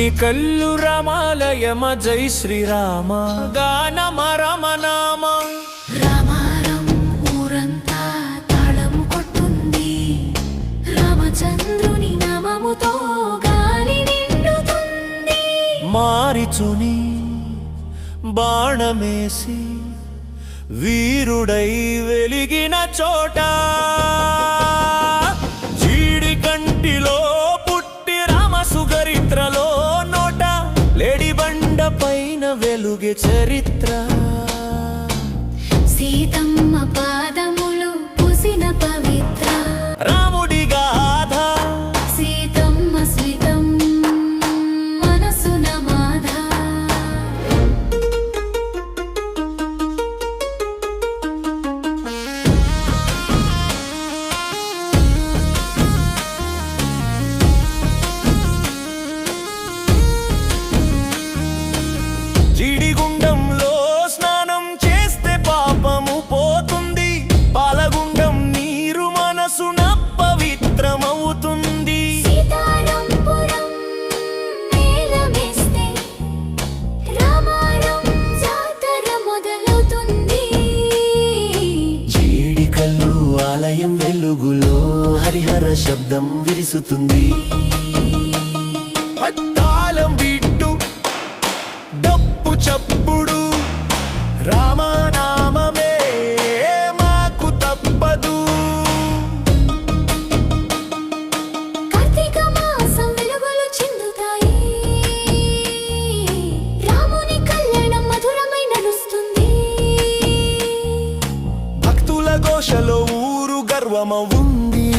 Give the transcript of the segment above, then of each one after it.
జీడికల్లు రామాలయమ జై శ్రీరామ గానమ రమనామ రామారం ఊరంతా తాళం కొట్టుంది రామచంద్రుని నామముతో గాలి నిండుతుంది మారిచుని బాణమేసి వీరుడై వెలిగిన చోట జీడి కంటిలో పుట్టి రామసుగరిత్రలో నోట లేడిబండ పైన వెలుగే చరిత్ర సీతమ్మ పాదములు పూసిన పవిత్ర రాముడి గాథ సీతమ్మ స్మితం మనసున మాధ జీడిగుండంలో స్నానం చేస్తే పాపము పోతుంది పాలగుండం నీరు మనసున పవిత్రమవుతుంది సీతారాంపురం మేళమేస్తే రామారం జాతర మొదలవుతుంది జీడికల్లు ఆలయం వెలుగులో హరిహర శబ్దం విరుస్తుంది తాళం బిట్టు డప్పు చప్పుడు రామనామమే మాకు తప్పదు కార్తీక మాసం వెలుగులు చిందుతాయి రాముని కళ్యాణం మధురమై నడుస్తుంది భక్తుల ఘోషలో ఊరు గర్వమవుంది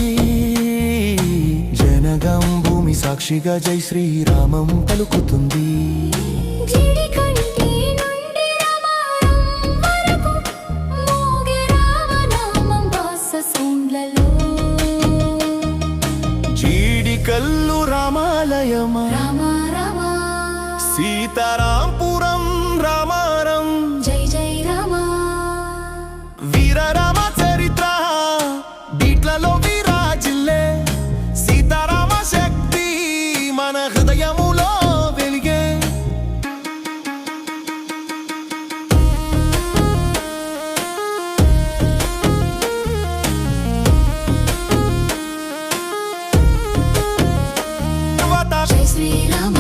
జనగం భూమి సాక్షిగా జై శ్రీరామం పలుకుతుంది జీడికంటి నుండి రామారం వరకు మోగే రామనామం బాససూండ్లలో జీడికల్లు రామాలయమా రామ రామ సీతారాంపురం రామారం జై జై రామ వీర రామ చరిత్ర బీట్లలో విరాజిల్లే సీతారామ శక్తి మన హృదయములో వెలిగే జై శ్రీరామ